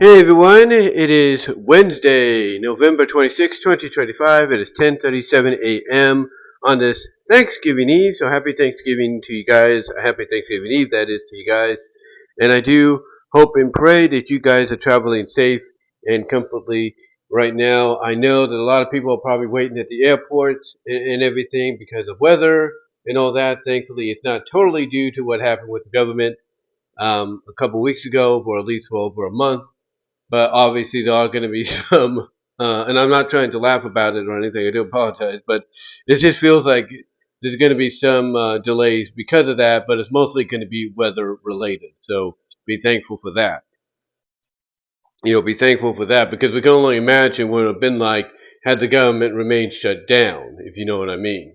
Hey everyone, it is Wednesday, November 26, 2025. It is 10:37 a.m. on this Thanksgiving Eve. So happy Thanksgiving to you guys. A happy Thanksgiving Eve, that is, to you guys. And I do hope and pray that you guys are traveling safe and comfortably right now. I know that a lot of people are probably waiting at the airports and everything because of weather and all that. Thankfully, it's not totally due to what happened with the government a couple weeks ago, or at least for over a month. But obviously there are going to be some, and I'm not trying to laugh about it or anything. I do apologize, but it just feels like there's going to be some delays because of that. But it's mostly going to be weather related. So be thankful for that. Be thankful for that because we can only imagine what it would have been like had the government remained shut down, if you know what I mean.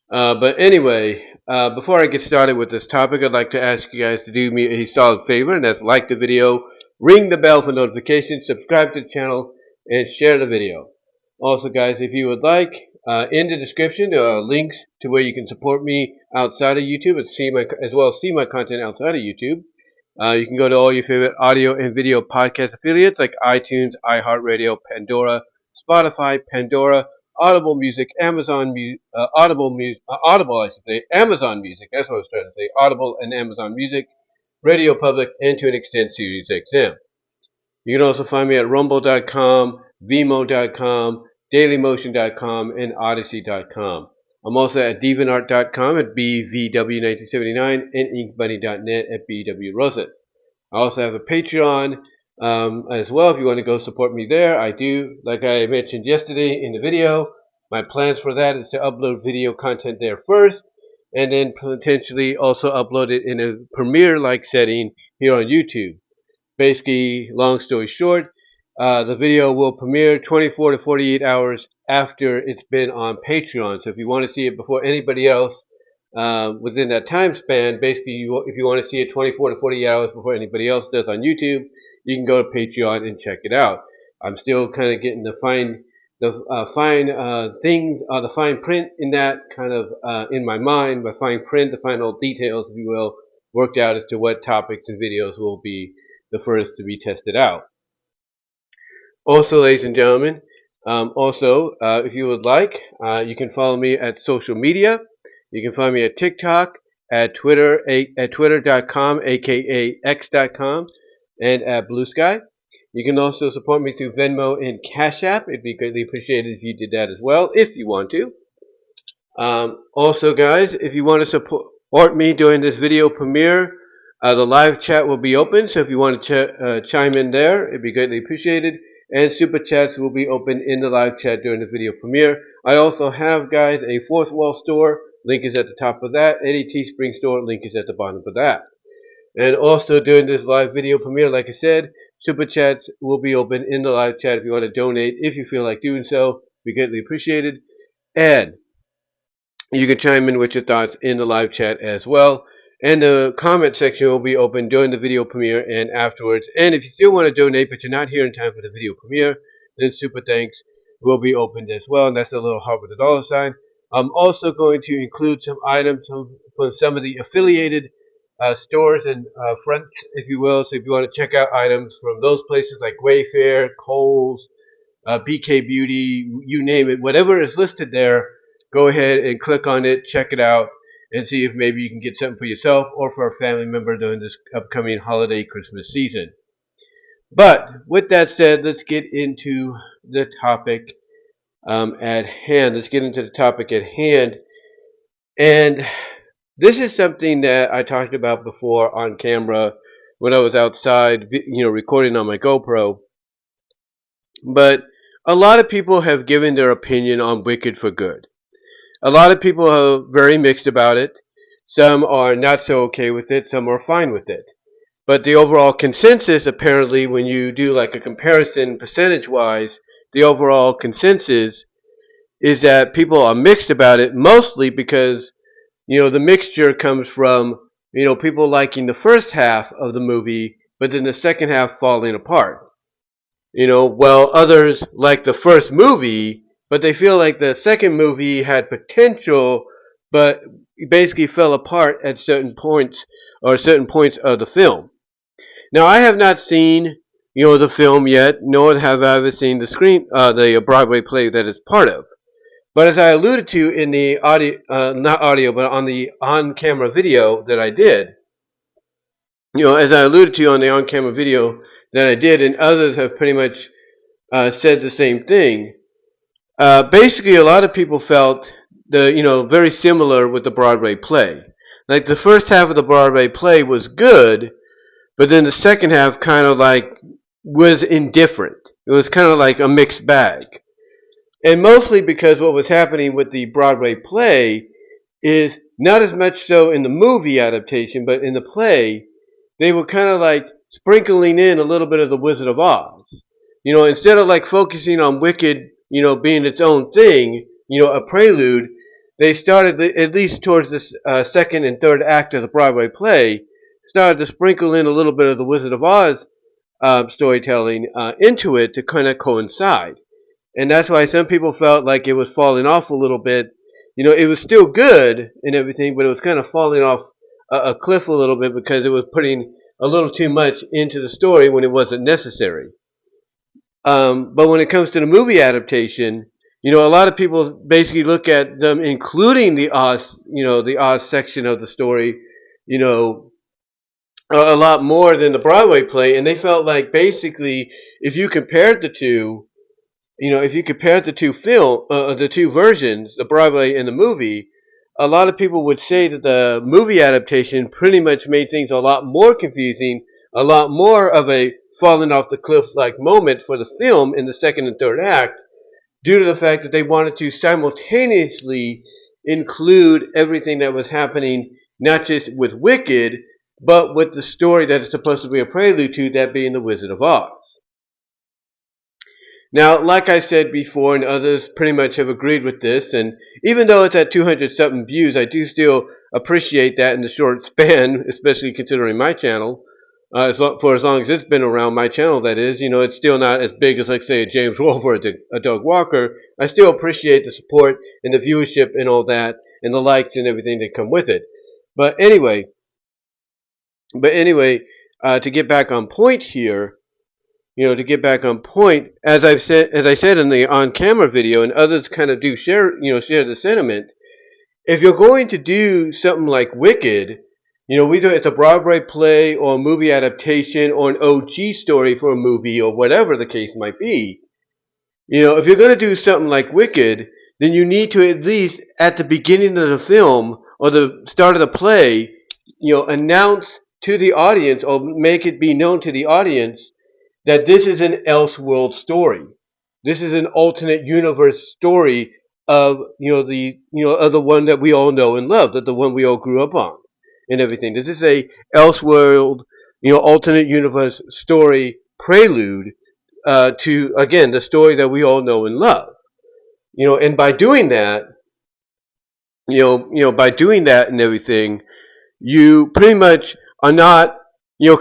But anyway, before I get started with this topic, I'd like to ask you guys to do me a solid favor, and that's like the video, ring the bell for notifications, subscribe to the channel, and share the video. Also, guys, if you would like, in the description there are links to where you can support me outside of YouTube as well as see my content outside of YouTube. You can go to all your favorite audio and video podcast affiliates like iTunes, iHeartRadio, Pandora, Spotify, Pandora, Audible Music, Amazon Music, Audible, I should say, Amazon Music. That's what I was trying to say. Audible and Amazon Music, Radio Public, and to an extent, SiriusXM. You can also find me at Rumble.com, VENMO.com, DailyMotion.com, and Odyssey.com. I'm also at DeviantArt.com at BVW1979 and InkBunny.net at BWRosas. I also have a Patreon as well if you want to go support me there. I do, like I mentioned yesterday in the video, my plans for that is to upload video content there first and then potentially also upload it in a Premiere-like setting here on YouTube. Basically, long story short, the video will premiere 24 to 48 hours after it's been on Patreon. So if you want to see it before anybody else within that time span, basically if you want to see it 24 to 48 hours before anybody else does on YouTube, you can go to Patreon and check it out. I'm still kind of getting the fine print in that kind of in my mind, the fine print, the final details, if you will, worked out as to what topics and videos will be the first to be tested out. Also, ladies and gentlemen, if you would like, you can follow me at social media. You can find me at TikTok, at Twitter, at twitter.com, aka x.com, and at Blue Sky. You can also support me through Venmo and Cash App. It'd be greatly appreciated if you did that as well, if you want to. Also, guys, if you want to support me during this video premiere, the live chat will be open, so if you want to chime in there, it'd be greatly appreciated. And Super Chats will be open in the live chat during the video premiere. I also have, guys, a Fourth Wall store. Link is at the top of that. And a Teespring store. Link is at the bottom of that. And also during this live video premiere, like I said, Super Chats will be open in the live chat if you want to donate. If you feel like doing so, be greatly appreciated. And you can chime in with your thoughts in the live chat as well. And the comment section will be open during the video premiere and afterwards. And if you still want to donate, but you're not here in time for the video premiere, then Super Thanks will be opened as well. And that's a little heart with a dollar sign. I'm also going to include some items from some of the affiliated stores and fronts, if you will. So if you want to check out items from those places like Wayfair, Kohl's, BK Beauty, you name it, whatever is listed there, go ahead and click on it, check it out, and see if maybe you can get something for yourself or for a family member during this upcoming holiday Christmas season. But with that said, let's get into the topic at hand. Let's get into the topic at hand. And this is something that I talked about before on camera when I was outside, recording on my GoPro. But a lot of people have given their opinion on Wicked for Good. A lot of people are very mixed about it. Some are not so okay with it. Some are fine with it. But the overall consensus, apparently, when you do like a comparison percentage-wise, the overall consensus is that people are mixed about it, mostly because, the mixture comes from, people liking the first half of the movie, but then the second half falling apart. While others like the first movie, but they feel like the second movie had potential, but basically fell apart at certain points of the film. Now, I have not seen the film yet, nor have I ever seen the Broadway play that it's part of. But as I alluded to in the audio, not audio, but on the on-camera video that I did, as I alluded to on the on-camera video that I did, and others have pretty much said the same thing. Basically, a lot of people felt very similar with the Broadway play. Like the first half of the Broadway play was good, but then the second half kind of like was indifferent. It was kind of like a mixed bag. And mostly because what was happening with the Broadway play is not as much so in the movie adaptation, but in the play, they were kind of like sprinkling in a little bit of the Wizard of Oz. Instead of like focusing on Wicked, being its own thing, a prelude, they started, at least towards the second and third act of the Broadway play, started to sprinkle in a little bit of the Wizard of Oz storytelling into it to kind of coincide. And that's why some people felt like it was falling off a little bit. It was still good and everything, but it was kind of falling off a cliff a little bit because it was putting a little too much into the story when it wasn't necessary. But when it comes to the movie adaptation, a lot of people basically look at them including the Oz section of the story, a lot more than the Broadway play, and they felt like basically if you compared the two, the two versions, the Broadway and the movie, a lot of people would say that the movie adaptation pretty much made things a lot more confusing, a lot more of a falling off the cliff-like moment for the film in the second and third act, due to the fact that they wanted to simultaneously include everything that was happening, not just with Wicked, but with the story that is supposed to be a prelude to, that being the Wizard of Oz. Now, like I said before, and others pretty much have agreed with this, and even though it's at 200-something views, I do still appreciate that in the short span, especially considering my channel. For as long as it's been around, my channel that is, it's still not as big as, like, say, a James Wolfe or a Doug Walker. I still appreciate the support and the viewership and all that, and the likes and everything that come with it. But anyway, to get back on point here, as I said in the on-camera video, and others kind of do share the sentiment. If you're going to do something like Wicked, whether it's a Broadway play or a movie adaptation or an OG story for a movie or whatever the case might be, if you're going to do something like Wicked, then you need to at least at the beginning of the film or the start of the play, announce to the audience or make it be known to the audience that this is an elseworld story. This is an alternate universe story of of the one that we all know and love, that the one we all grew up on and everything. This is a elseworld, alternate universe story prelude to, again, the story that we all know and love. And by doing that, and everything, you pretty much are not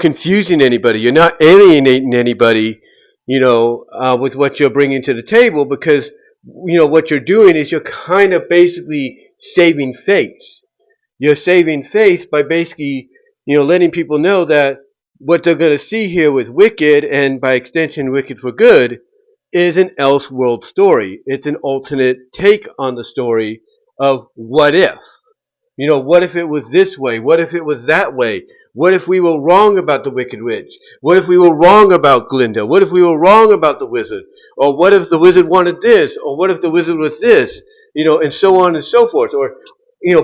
confusing anybody. You're not alienating anybody, with what you're bringing to the table, because, what you're doing is you're kind of basically saving face. You're saving face by basically, letting people know that what they're going to see here with Wicked, and by extension Wicked for Good, is an elseworld story. It's an alternate take on the story of what if. What if it was this way? What if it was that way? What if we were wrong about the Wicked Witch? What if we were wrong about Glinda? What if we were wrong about the wizard? Or what if the wizard wanted this? Or what if the wizard was this? And so on and so forth. Or,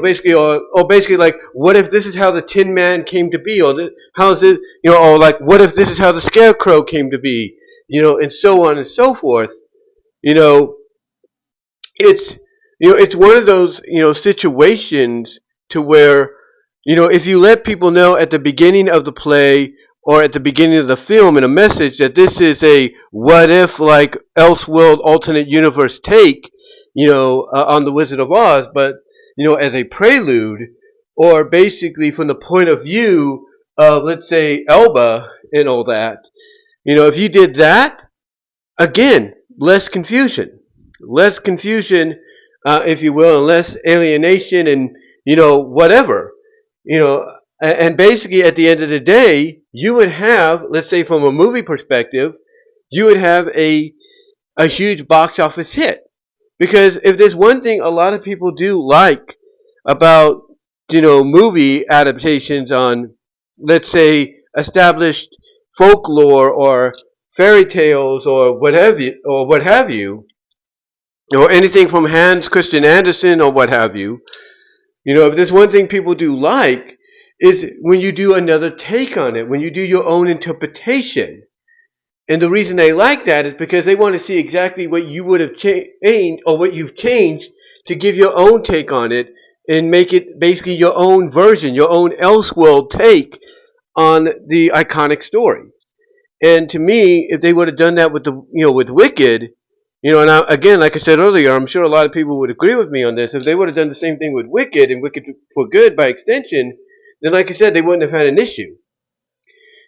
basically like, what if this is how the Tin Man came to be? Or how's it, or like, what if this is how the Scarecrow came to be? And so on and so forth. It's one of those, situations to where, if you let people know at the beginning of the play or at the beginning of the film in a message that this is a what if, like, elseworld alternate universe take, on the Wizard of Oz, but, as a prelude, or basically from the point of view of, let's say, Elba and all that, if you did that, again, less confusion, if you will, and less alienation and, whatever. And basically, at the end of the day, you would have, let's say, from a movie perspective, you would have a huge box office hit. Because if there's one thing a lot of people do like about, movie adaptations on, let's say, established folklore or fairy tales or what have you, or anything from Hans Christian Andersen or what have you, if there's one thing people do like is when you do another take on it, when you do your own interpretation. And the reason they like that is because they want to see exactly what you would have changed or what you've changed to give your own take on it and make it basically your own version, your own elseworld take on the iconic story. And to me, if they would have done that with with Wicked, and again, like I said earlier, I'm sure a lot of people would agree with me on this. If they would have done the same thing with Wicked and Wicked for Good by extension, then like I said, they wouldn't have had an issue.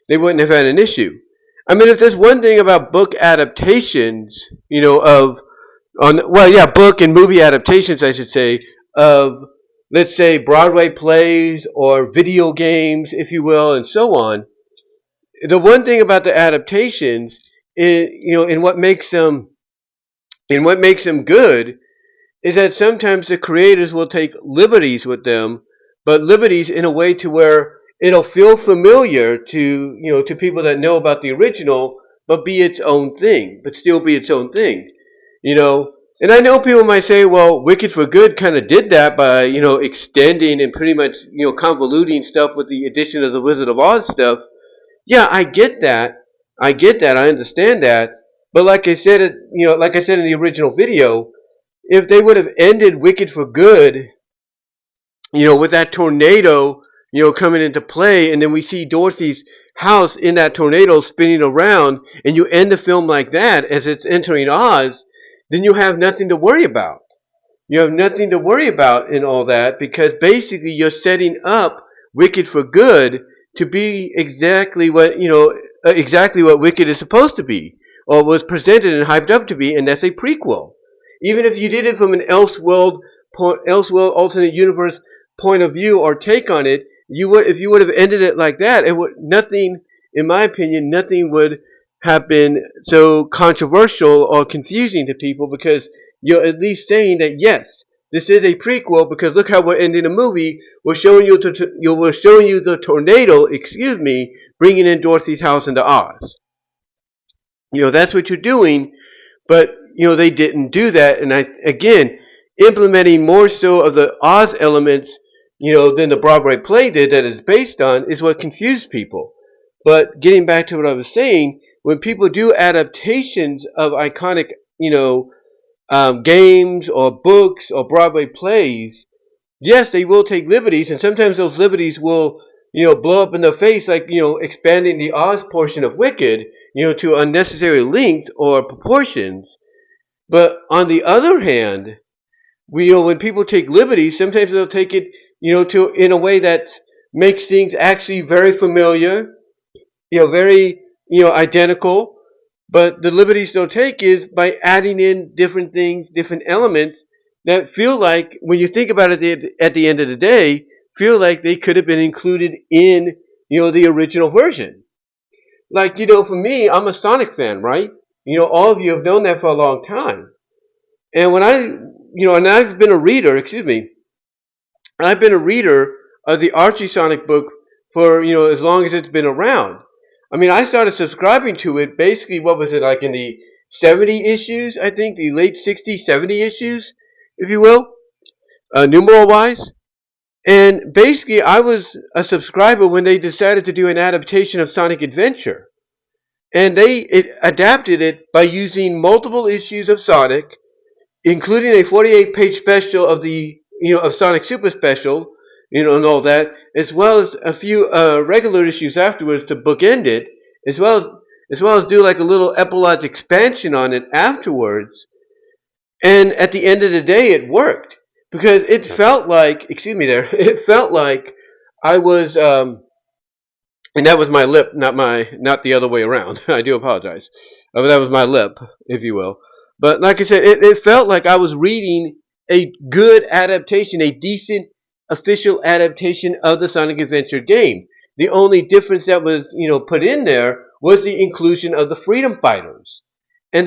They wouldn't have had an issue. I mean, if there's one thing about book adaptations, book and movie adaptations, I should say, of, let's say, Broadway plays or video games, if you will, and so on. The one thing about the adaptations is, in what makes them good is that sometimes the creators will take liberties with them, but liberties in a way to where it'll feel familiar to people that know about the original, but be its own thing, but still be its own thing, And I know people might say, well, Wicked for Good kind of did that by, extending and pretty much, convoluting stuff with the addition of the Wizard of Oz stuff. Yeah, I get that. I understand that. But like I said, like I said in the original video, if they would have ended Wicked for Good, with that tornado, coming into play, and then we see Dorothy's house in that tornado spinning around, and you end the film like that as it's entering Oz, then you have nothing to worry about. You have nothing to worry about in all that, because basically you're setting up Wicked for Good to be exactly what Wicked is supposed to be, or was presented and hyped up to be, and that's a prequel. Even if you did it from an elseworld alternate universe point of view or take on it, if you would have ended it like that, in my opinion, nothing would have been so controversial or confusing to people, because you're at least saying that yes, this is a prequel, because look how we're ending the movie. We're showing you the tornado, bringing in Dorothy's house into Oz. That's what you're doing, but they didn't do that, and again, implementing more so of the Oz elements, than the Broadway play did that it's based on, is what confused people. But getting back to what I was saying, when people do adaptations of iconic, games or books or Broadway plays, yes, they will take liberties, and sometimes those liberties will, blow up in their face, like, expanding the Oz portion of Wicked, to unnecessary length or proportions. But on the other hand, when people take liberties, sometimes they'll take it, in a way that makes things actually very familiar, very, identical. But the liberties they'll take is by adding in different things, different elements that feel like, when you think about it at the end of the day, feel like they could have been included in, the original version. Like, for me, I'm a Sonic fan, right? All of you have known that for a long time. And when and I've been a reader, I've been a reader of the Archie Sonic book for, as long as it's been around. I mean, I started subscribing to it basically, what was it, like in the 70 issues, I think, the late 60, 70 issues, if you will, numeral-wise. And basically, I was a subscriber when they decided to do an adaptation of Sonic Adventure. And they adapted it by using multiple issues of Sonic, including a 48-page special of of Sonic Super Special, and all that, as well as a few regular issues afterwards to bookend it, as well as do like a little epilogue expansion on it afterwards. And at the end of the day, it worked, because it felt like, it felt like I was, and that was my lip, not the other way around. I do apologize, but that was my lip, if you will. But like I said, it felt like I was reading a good adaptation, a decent official adaptation of the Sonic Adventure game. The only difference that was, put in there was the inclusion of the Freedom Fighters. And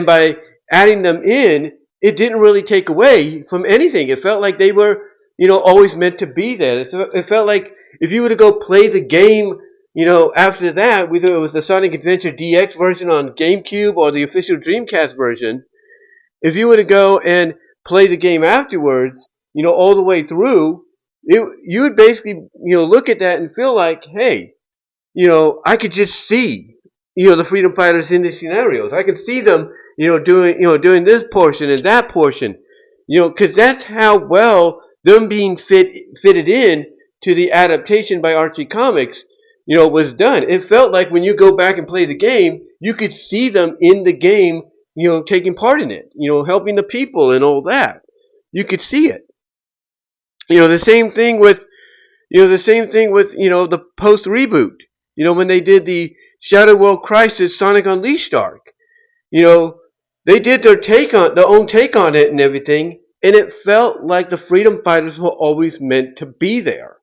by adding them in, it didn't really take away from anything. It felt like they were, always meant to be there. It felt like if you were to go play the game, after that, whether it was the Sonic Adventure DX version on GameCube or the official Dreamcast version, if you were to go and play the game afterwards, all the way through, you would basically, look at that and feel like, hey, I could just see, the freedom fighters in these scenarios. I can see them, doing this portion and that portion, because that's how well them being fitted in to the adaptation by Archie Comics, was done. It felt like when you go back and play the game, you could see them in the game, taking part in it, helping the people and all that. You could see it. The same thing with, the post reboot. When they did the Shadow World Crisis Sonic Unleashed arc, they did their own take on it and everything, and it felt like the Freedom Fighters were always meant to be there.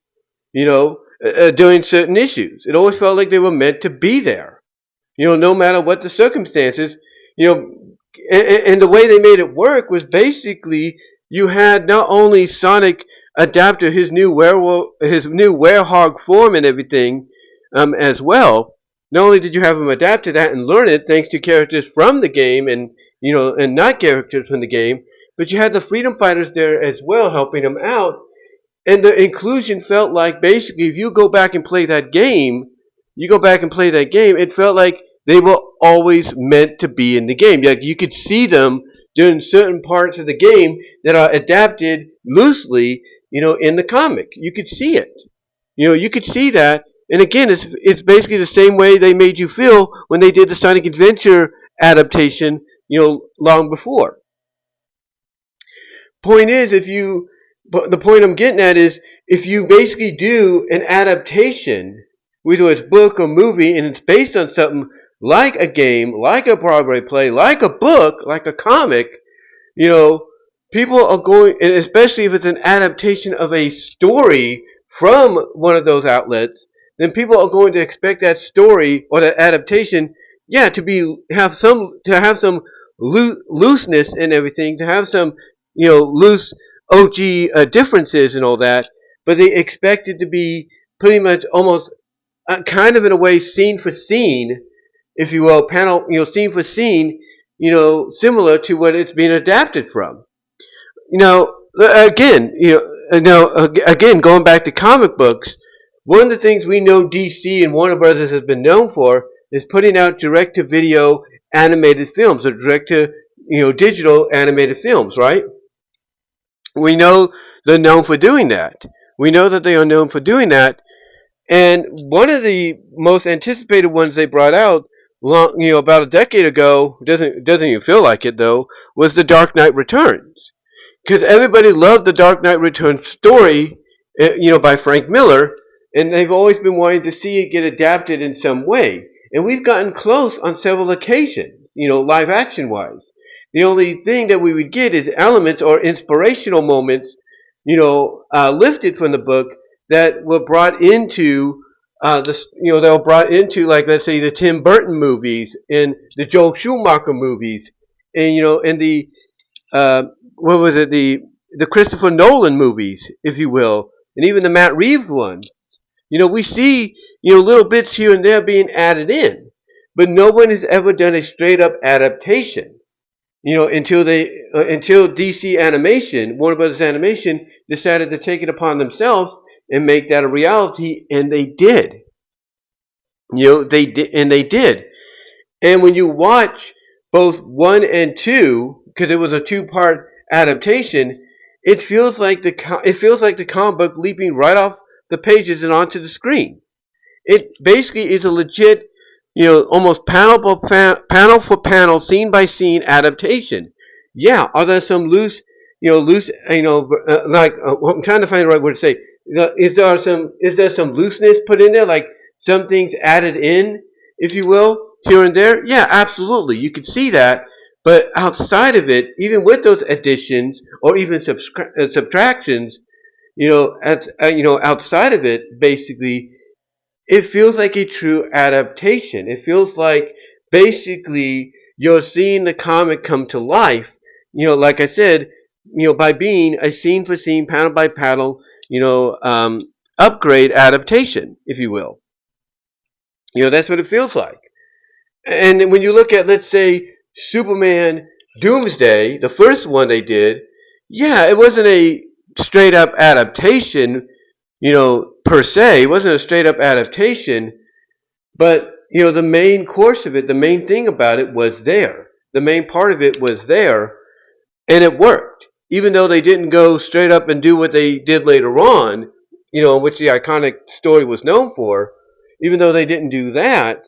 During certain issues, it always felt like they were meant to be there. No matter what the circumstances. And the way they made it work was basically you had not only Sonic adapt to his new werehog form and everything, as well. Not only did you have him adapt to that and learn it thanks to characters from the game and and not characters from the game, but you had the Freedom Fighters there as well helping him out. And the inclusion felt like basically if you go back and play that game, it felt like they were always meant to be in the game. Like you could see them doing certain parts of the game that are adapted loosely, in the comic. You could see it. You could see that. And again, it's basically the same way they made you feel when they did the Sonic Adventure adaptation, long before. The point I'm getting at is if you basically do an adaptation, whether it's book or movie, and it's based on something like a game, like a Broadway play, like a book, like a comic, people are going, and especially if it's an adaptation of a story from one of those outlets, then people are going to expect that story or that adaptation, to have some looseness and everything, to have some, loose OG differences and all that, but they expect it to be pretty much almost kind of in a way scene for scene, if you will, scene for scene, similar to what it's being adapted from. Again, again, going back to comic books, one of the things we know DC and Warner Brothers has been known for is putting out direct-to-video animated films, or digital animated films, right? We know they're known for doing that. We know that they are known for doing that. And one of the most anticipated ones they brought out, about a decade ago, doesn't even feel like it though, was The Dark Knight Returns. Because everybody loved The Dark Knight Returns story, by Frank Miller, and they've always been wanting to see it get adapted in some way. And we've gotten close on several occasions, live action wise. The only thing that we would get is elements or inspirational moments, lifted from the book that were brought into that were brought into, like, let's say, the Tim Burton movies and the Joel Schumacher movies, and and the the Christopher Nolan movies, if you will, and even the Matt Reeves ones. We see little bits here and there being added in, but no one has ever done a straight up adaptation. Until DC Animation, Warner Brothers Animation, decided to take it upon themselves and make that a reality, and they did. They did. And when you watch both 1 and 2, because it was a 2-part adaptation, it feels like the comic book leaping right off the pages and onto the screen. It basically is a legit, almost panel for panel, scene by scene adaptation. Yeah, are there some loose, I'm trying to find the right word to say. Is there some looseness put in there, like some things added in, if you will, here and there? Yeah, absolutely. You could see that. But outside of it, even with those additions or even subtractions, outside of it, basically, it feels like a true adaptation. It feels like basically you're seeing the comic come to life. Like I said, by being a scene for scene, panel by panel, upgrade adaptation, if you will. That's what it feels like. And when you look at, let's say, Superman Doomsday, the first one they did, yeah, it wasn't a straight up adaptation, per se. It wasn't a straight up adaptation, but, the main course of it, the main thing about it was there. The main part of it was there, and it worked. Even though they didn't go straight up and do what they did later on, which the iconic story was known for, even though they didn't do that,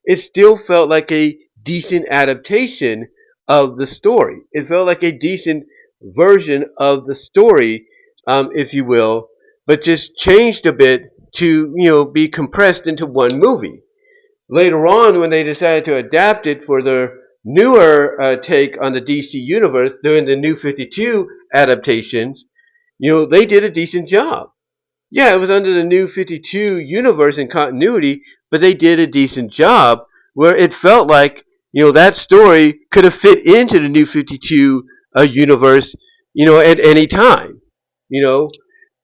it still felt like a decent adaptation of the story. It felt like a decent version of the story, if you will, but just changed a bit to, be compressed into one movie. Later on, when they decided to adapt it for their newer take on the DC universe, doing the New 52 adaptations, they did a decent job. Yeah, it was under the New 52 universe and continuity, but they did a decent job where it felt like, that story could have fit into the New 52 universe, at any time, you know.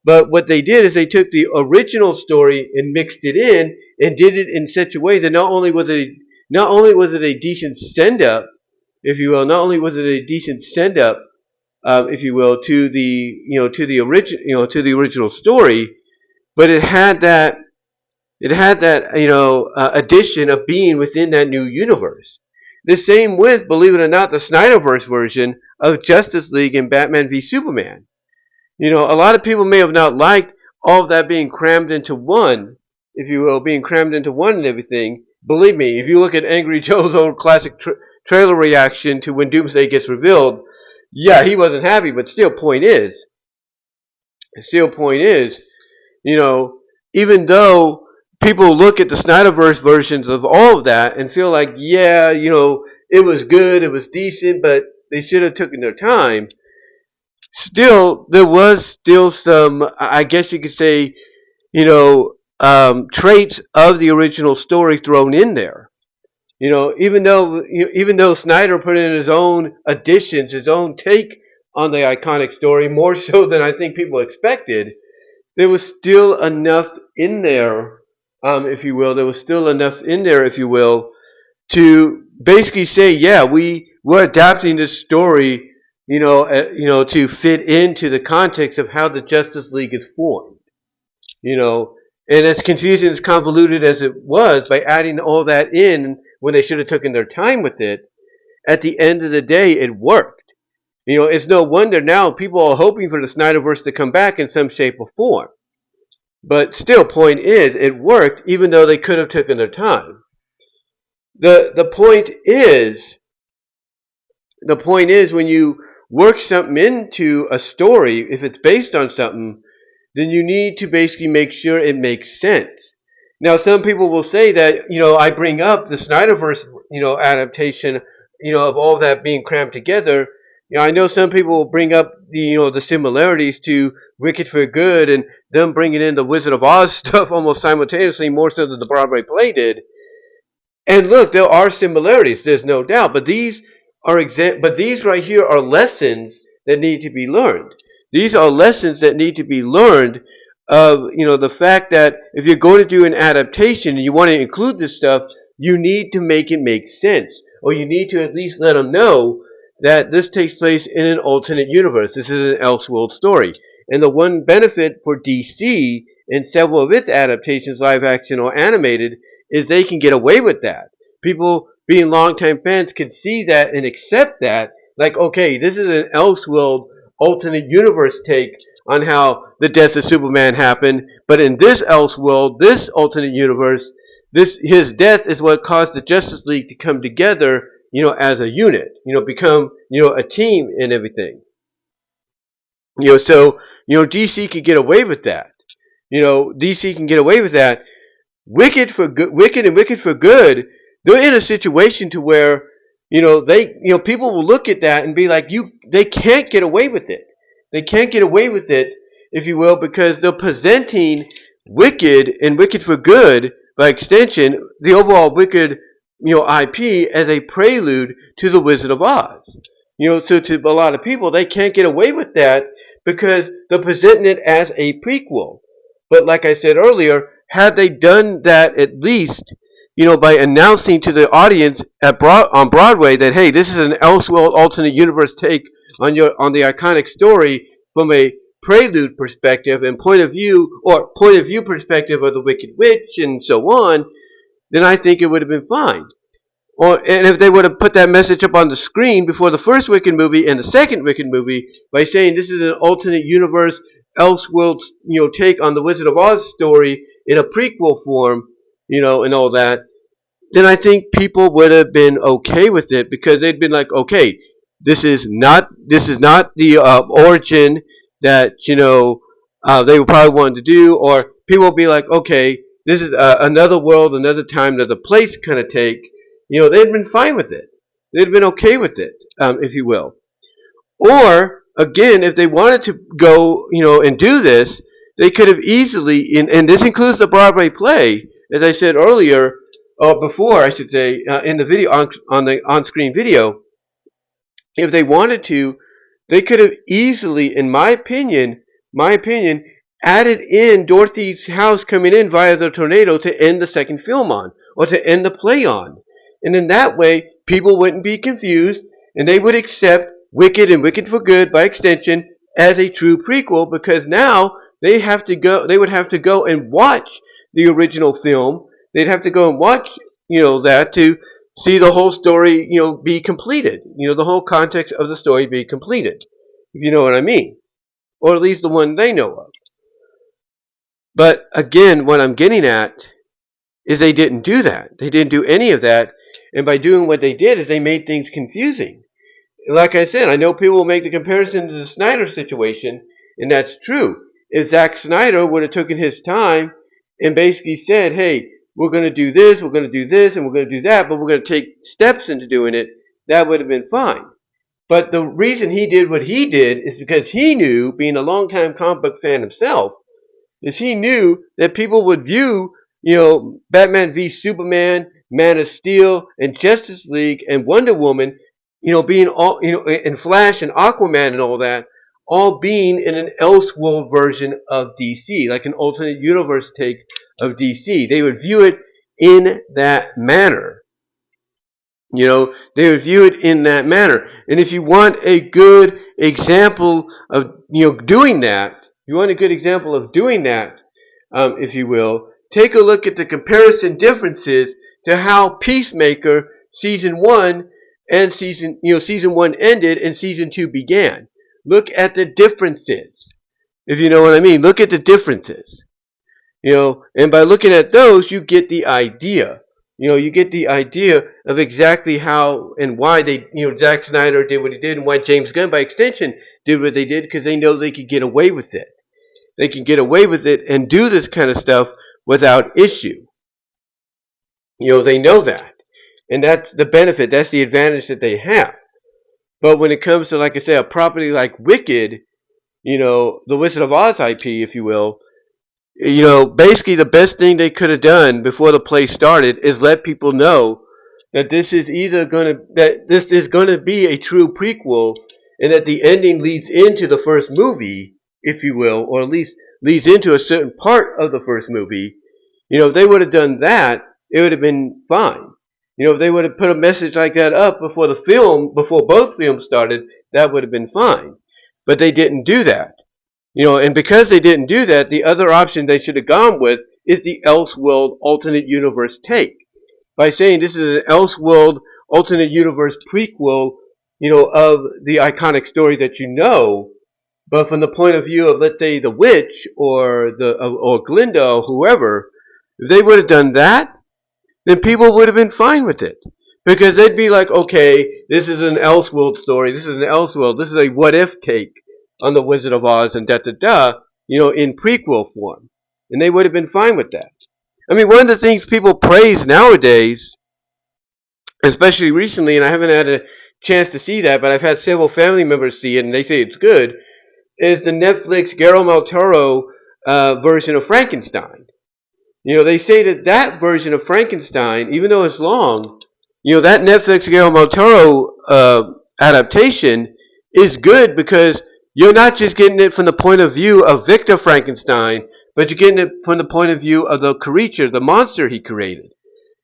But what they did is they took the original story and mixed it in and did it in such a way that not only was it a decent send up, if you will, not only was it a decent send up, if you will, to the to the original story, but it had that addition of being within that new universe. The same with, believe it or not, the Snyderverse version of Justice League and Batman v Superman. A lot of people may have not liked all of that being crammed into one, if you will, being crammed into one and everything. Believe me, if you look at Angry Joe's old classic trailer reaction to when Doomsday gets revealed, yeah, he wasn't happy, but point is, even though people look at the Snyderverse versions of all of that and feel like, yeah, it was good, it was decent, but they should have taken their time. Still, there was still some, I guess you could say, traits of the original story thrown in there. Even though Snyder put in his own additions, his own take on the iconic story, more so than I think people expected, there was still enough in there, if you will. There was still enough in there, if you will, to basically say, yeah, we're adapting this story, to fit into the context of how the Justice League is formed. And as confusing, as convoluted as it was, by adding all that in when they should have taken their time with it, at the end of the day, it worked. It's no wonder now people are hoping for the Snyderverse to come back in some shape or form. But still, point is, it worked, even though they could have taken their time. The point is, when you work something into a story, if it's based on something, then you need to basically make sure it makes sense. Now, some people will say that, I bring up the Snyderverse, adaptation, of all that being crammed together. I know some people will bring up the similarities to Wicked for Good and them bringing in the Wizard of Oz stuff almost simultaneously, more so than the Broadway play did. And look, there are similarities, there's no doubt, but these right here are lessons that need to be learned. These are lessons that need to be learned of, the fact that if you're going to do an adaptation and you want to include this stuff, you need to make it make sense. Or you need to at least let them know that this takes place in an alternate universe. This is an elseworld story. And the one benefit for DC in several of its adaptations, live action or animated, is they can get away with that. People, being longtime fans, can see that and accept that. Like, okay, this is an elseworld alternate universe take on how the death of Superman happened, but in this elseworld, this alternate universe, his death is what caused the Justice League to come together, as a unit, become, a team and everything. So, DC can get away with that. DC can get away with that. Wicked and Wicked for Good, they're in a situation to where, people will look at that and be like, they can't get away with it. They can't get away with it if you will, because they're presenting Wicked and Wicked for Good, by extension, the overall Wicked, IP as a prelude to the Wizard of Oz. So to a lot of people, they can't get away with that because they're presenting it as a prequel. But like I said earlier, had they done that at least, by announcing to the audience on Broadway that, hey, this is an elseworld alternate universe take on the iconic story from a prelude perspective and point of view perspective of the Wicked Witch and so on, then I think it would have been fine. And if they would have put that message up on the screen before the first Wicked movie and the second Wicked movie by saying this is an alternate universe, elseworld, take on the Wizard of Oz story in a prequel form, and all that, then I think people would have been okay with it because they'd been like, okay, this is not the origin that they would probably want to do, or people will be like, okay, this is another world, another time, another place kind of take. They'd been fine with it. They'd been okay with it, if you will. Or, again, if they wanted to go, and do this, they could have easily, and this includes the Broadway play, as I said earlier, before, I should say, in the video, on the on-screen video, if they wanted to, they could have easily, in my opinion, added in Dorothy's house coming in via the tornado to end the second film on, or to end the play on. And in that way, people wouldn't be confused, and they would accept Wicked and Wicked for Good, by extension, as a true prequel, because now they would have to go and watch the original film. They'd have to go and watch, that to see the whole story, be completed. The whole context of the story be completed, if you know what I mean. Or at least the one they know of. But again, what I'm getting at is they didn't do that. They didn't do any of that. And by doing what they did is they made things confusing. Like I said, I know people will make the comparison to the Snyder situation, and that's true. If Zack Snyder would have taken his time and basically said, hey, we're going to do this, we're going to do this, and we're going to do that, but we're going to take steps into doing it, that would have been fine. But the reason he did what he did is because he knew, being a longtime comic book fan himself, is he knew that people would view, Batman v Superman, Man of Steel, and Justice League, and Wonder Woman, being all, and Flash and Aquaman and all that, all being in an elseworld version of DC, like an alternate universe take of DC. They would view it in that manner. They would view it in that manner. And if you want a good example of, doing that, if you will, take a look at the comparison differences to how Peacemaker season 1 and season 1 ended and season 2 began. Look at the differences, if you know what I mean. Look at the differences, and by looking at those, you get the idea. You get the idea of exactly how and why Zack Snyder did what he did, and why James Gunn, by extension, did what they did, because they know they could get away with it. They can get away with it and do this kind of stuff without issue. They know that. And that's the benefit, that's the advantage that they have. But when it comes to, like I say, a property like Wicked, the Wizard of Oz IP, if you will, basically the best thing they could have done before the play started is let people know that this is going to be a true prequel, and that the ending leads into the first movie, if you will, or at least leads into a certain part of the first movie. If they would have done that, it would have been fine. If they would have put a message like that up before both films started, that would have been fine. But they didn't do that. And because they didn't do that, the other option they should have gone with is the Elseworld alternate universe take. By saying this is an Elseworld alternate universe prequel, of the iconic story that but from the point of view of, let's say, the witch or Glinda or whoever, if they would have done that, then people would have been fine with it. Because they'd be like, okay, this is an Elseworld story, this is a what-if take on the Wizard of Oz and in prequel form. And they would have been fine with that. I mean, one of the things people praise nowadays, especially recently, and I haven't had a chance to see that, but I've had several family members see it, and they say it's good, is the Netflix Guillermo del Toro version of Frankenstein. They say that that version of Frankenstein, even though it's long, that Netflix Guillermo del Toro adaptation is good because you're not just getting it from the point of view of Victor Frankenstein, but you're getting it from the point of view of the creature, the monster he created.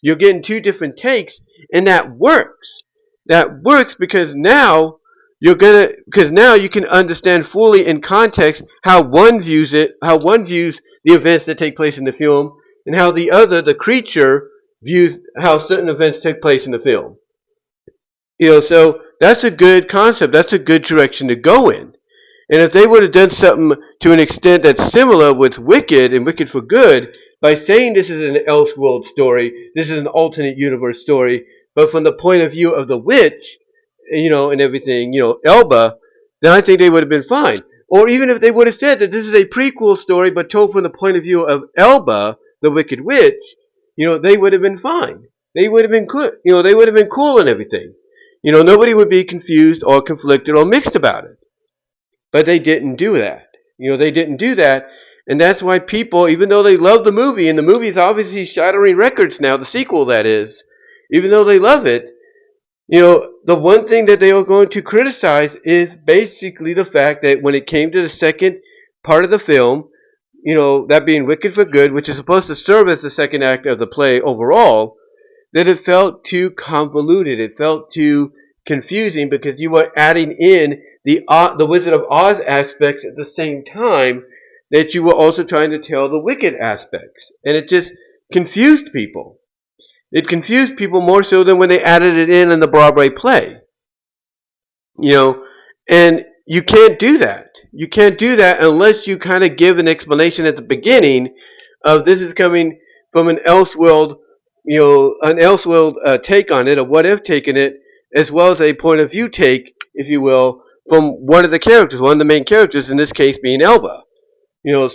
You're getting two different takes, and that works. That works because now you can understand fully in context how one views it, how one views the events that take place in the film, and how the other, the creature, views how certain events take place in the film. So that's a good concept. That's a good direction to go in. And if they would have done something to an extent that's similar with Wicked and Wicked for Good, by saying this is an elseworld story, this is an alternate universe story, but from the point of view of the witch, and everything, Elba, then I think they would have been fine. Or even if they would have said that this is a prequel story, but told from the point of view of Elba, the Wicked Witch, they would have been fine. They would have been cool. They would have been cool and everything. Nobody would be confused or conflicted or mixed about it. But they didn't do that. They didn't do that, and that's why people, even though they love the movie, and the movie's obviously shattering records now, the sequel that is, even though they love it, the one thing that they are going to criticize is basically the fact that when it came to the second part of the film, that being Wicked for Good, which is supposed to serve as the second act of the play overall, that it felt too convoluted. It felt too confusing because you were adding in the Wizard of Oz aspects at the same time that you were also trying to tell the Wicked aspects. And it just confused people. It confused people more so than when they added it in the Broadway play. And you can't do that. You can't do that unless you kind of give an explanation at the beginning of this is coming from an elseworld, take on it, a what if take on it, as well as a point of view take, if you will, from one of the characters, one of the main characters, in this case being Elba. If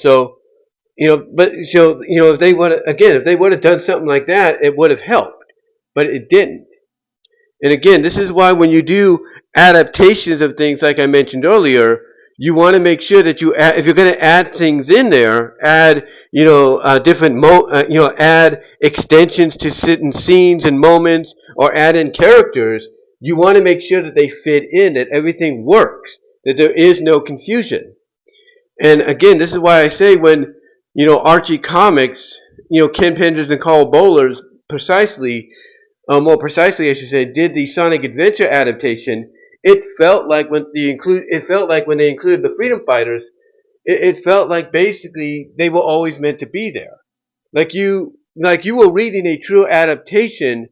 they would have done something like that, it would have helped, but it didn't. And again, this is why when you do adaptations of things, like I mentioned earlier, you want to make sure that if you're going to add things in there, add add extensions to certain scenes and moments, or add in characters. You want to make sure that they fit in, that everything works, that there is no confusion. And again, this is why I say when, Archie Comics, Ken Penders and Carl Bowlers more precisely I should say, did the Sonic Adventure adaptation, it felt like when they included the Freedom Fighters, it felt like basically they were always meant to be there. Like you were reading a true adaptation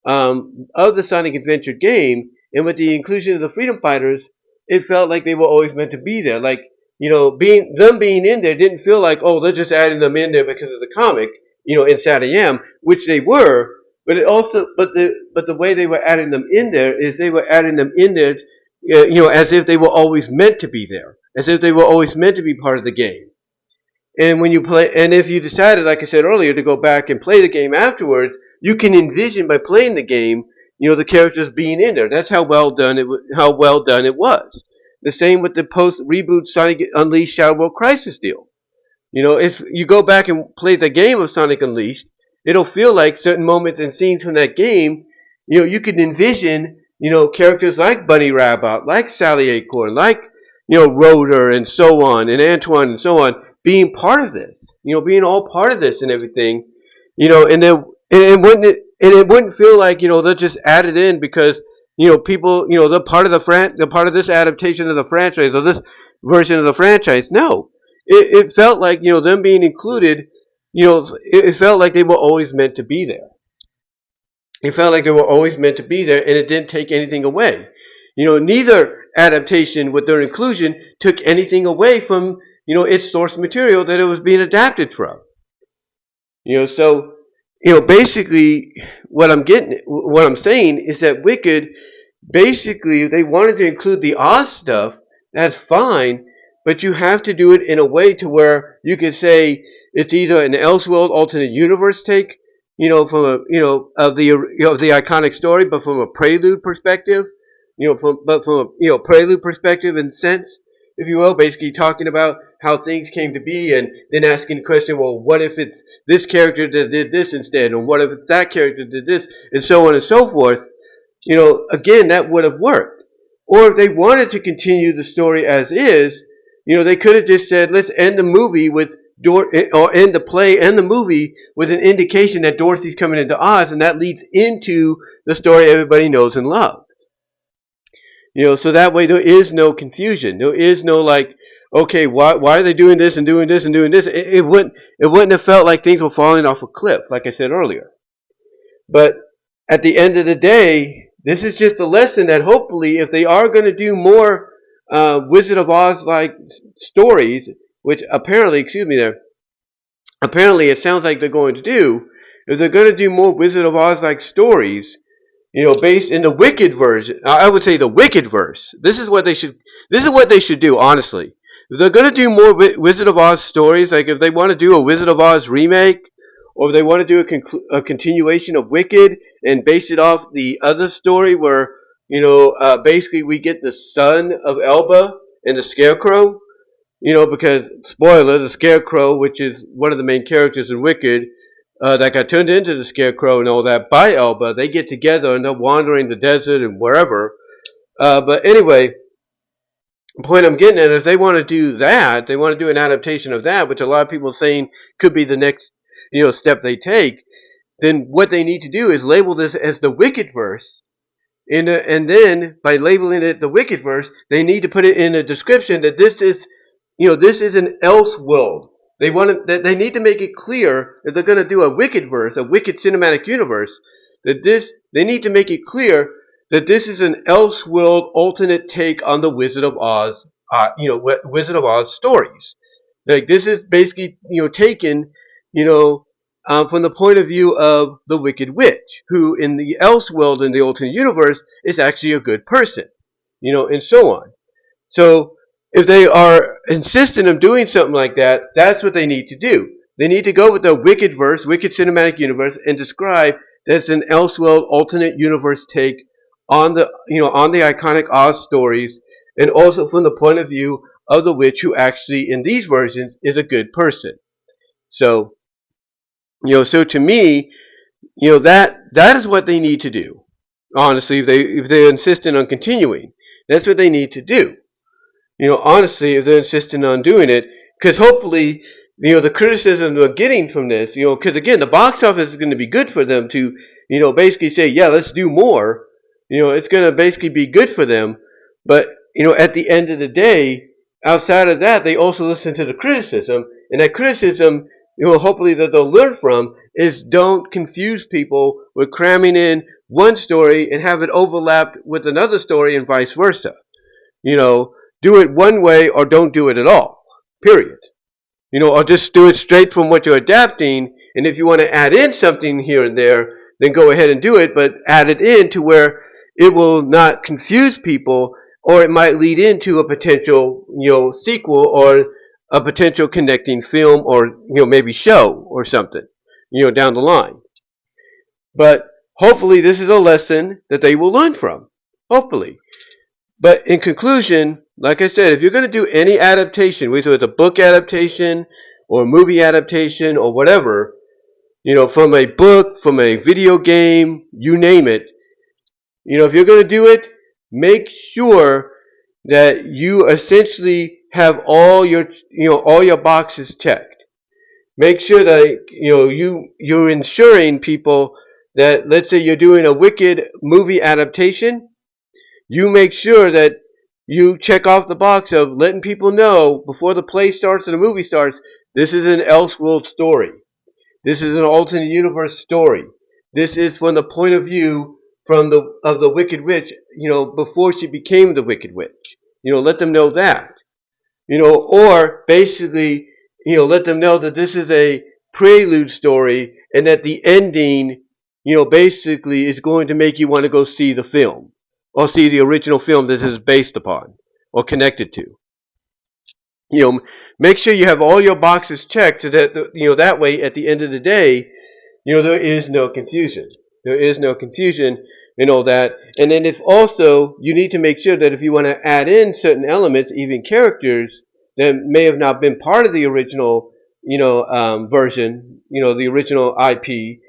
of the Sonic Adventure game, and with the inclusion of the Freedom Fighters, it felt like they were always meant to be there. Like, being in there didn't feel like, oh, they're just adding them in there because of the comic, in SatAM, which they were, but the way they were adding them in there is they were adding them in there, as if they were always meant to be there, as if they were always meant to be part of the game. And when you play, and if you decided, like I said earlier, to go back and play the game afterwards, you can envision by playing the game, the characters being in there. That's how well done it was. The same with the post-reboot Sonic Unleashed Shadow World Crisis deal. If you go back and play the game of Sonic Unleashed, it'll feel like certain moments and scenes from that game, you can envision, characters like Bunny Rabbit, like Sally Acorn, like, Rotor and so on, and Antoine and so on, being part of this, being all part of this and everything, and it wouldn't feel like, they're just added in because, people, they're part of they're part of this adaptation of the franchise or this version of the franchise. No, it felt like, them being included, it felt like they were always meant to be there. It felt like they were always meant to be there, and it didn't take anything away. Neither adaptation with their inclusion took anything away from, its source material that it was being adapted from. So, basically, what I'm saying is that Wicked, basically, they wanted to include the Oz stuff. That's fine, but you have to do it in a way to where you could say it's either an Elseworld alternate universe take, from of the iconic story, but from a prelude perspective, prelude perspective in sense. if you will, basically talking about how things came to be, and then asking the question, well, what if it's this character that did this instead, or what if it's that character that did this, and so on and so forth. Again, that would have worked. Or if they wanted to continue the story as is, they could have just said, let's end the movie with or end the play and the movie with an indication that Dorothy's coming into Oz, and that leads into the story everybody knows and loves. So that way there is no confusion. There is no like, okay, why are they doing this and doing this and doing this? It wouldn't have felt like things were falling off a cliff, like I said earlier. But at the end of the day, this is just a lesson that hopefully, if they are going to do more Wizard of Oz-like stories, which apparently it sounds like they're going to do, if they're going to do more Wizard of Oz-like stories, based in the Wicked version, I would say the Wicked verse. This is what they should do, honestly. If they're going to do more Wizard of Oz stories, like if they want to do a Wizard of Oz remake, or if they want to do a continuation of Wicked and base it off the other story where, basically we get the son of Elba and the Scarecrow, because, spoiler, the Scarecrow, which is one of the main characters in Wicked, that got turned into the Scarecrow and all that by Elba, they get together and they're wandering the desert and wherever. But anyway, the point I'm getting at is they want to do that. They want to do an adaptation of that, which a lot of people are saying could be the next, step they take. Then what they need to do is label this as the Wicked verse. And then by labeling it the Wicked verse, they need to put it in a description that this is an elseworld. They need to make it clear that they're going to do a Wicked verse, a Wicked cinematic universe. They need to make it clear that this is an elseworld alternate take on the Wizard of Oz, Wizard of Oz stories. Like this is basically taken from the point of view of the Wicked Witch, who in the elseworld in the alternate universe is actually a good person, and so on. So if they are insistent on doing something like that, that's what they need to do. They need to go with the Wicked verse, Wicked cinematic universe, and describe that it's an elseworld alternate universe take on the iconic Oz stories, and also from the point of view of the witch, who actually in these versions is a good person. So, so to me, that is what they need to do. Honestly, if they're insistent on continuing, that's what they need to do. Honestly, if they're insistent on doing it, because hopefully, the criticism they're getting from this, because again, the box office is going to be good for them to, basically say, yeah, let's do more. It's going to basically be good for them. But, at the end of the day, outside of that, they also listen to the criticism, and that criticism, hopefully that they'll learn from, is don't confuse people with cramming in one story and have it overlapped with another story and vice versa. Do it one way or don't do it at all, period. Or just do it straight from what you're adapting, and if you want to add in something here and there, then go ahead and do it, but add it in to where it will not confuse people, or it might lead into a potential, sequel, or a potential connecting film, or, maybe show or something, down the line. But hopefully this is a lesson that they will learn from, hopefully. But in conclusion, like I said, if you're going to do any adaptation, whether it's a book adaptation or a movie adaptation or whatever, from a book, from a video game, you name it, if you're going to do it, make sure that you essentially have all your boxes checked. Make sure that you're ensuring people that, let's say you're doing a Wicked movie adaptation, you make sure that you check off the box of letting people know before the play starts or the movie starts, this is an elseworld story. This is an alternate universe story. This is from the point of view of the Wicked Witch, before she became the Wicked Witch. Let them know that. Or basically, let them know that this is a prelude story, and that the ending, basically is going to make you want to go see the film, or see the original film that this is based upon, or connected to. Make sure you have all your boxes checked, so that, that way, at the end of the day, there is no confusion. There is no confusion, and all that. And then if also you need to make sure that if you want to add in certain elements, even characters that may have not been part of the original, version, the original IP.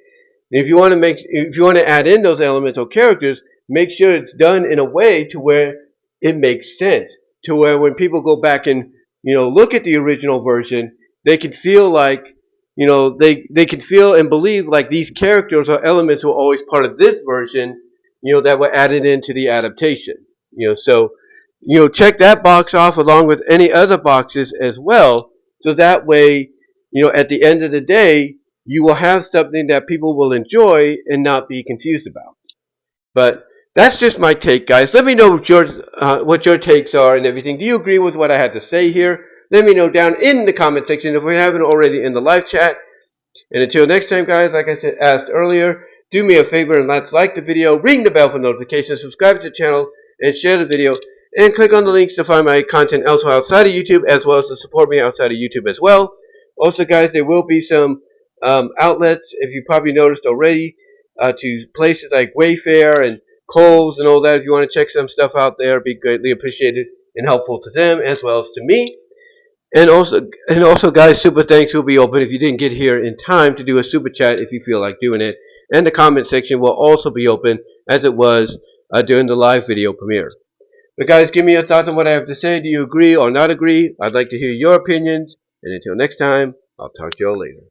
If you want to add in those elements or characters, make sure it's done in a way to where it makes sense, to where when people go back and look at the original version, they can feel like they can feel and believe like these characters or elements were always part of this version, that were added into the adaptation. So check that box off along with any other boxes as well, so that way, at the end of the day, you will have something that people will enjoy and not be confused about. But that's just my take, guys. Let me know what your takes are and everything. Do you agree with what I had to say here? Let me know down in the comment section if we haven't already in the live chat. And until next time, guys, like I said, asked earlier, do me a favor and let's like the video, ring the bell for notifications, subscribe to the channel, and share the video. And click on the links to find my content elsewhere outside of YouTube, as well as to support me outside of YouTube as well. Also, guys, there will be some outlets, if you probably noticed already, to places like Wayfair and Kohl's and all that. If you want to check some stuff out there, it'd be greatly appreciated and helpful to them as well as to me. And also, guys, super thanks will be open if you didn't get here in time to do a super chat if you feel like doing it. And the comment section will also be open as it was during the live video premiere. But guys, give me your thoughts on what I have to say. Do you agree or not agree? I'd like to hear your opinions. And until next time, I'll talk to you all later.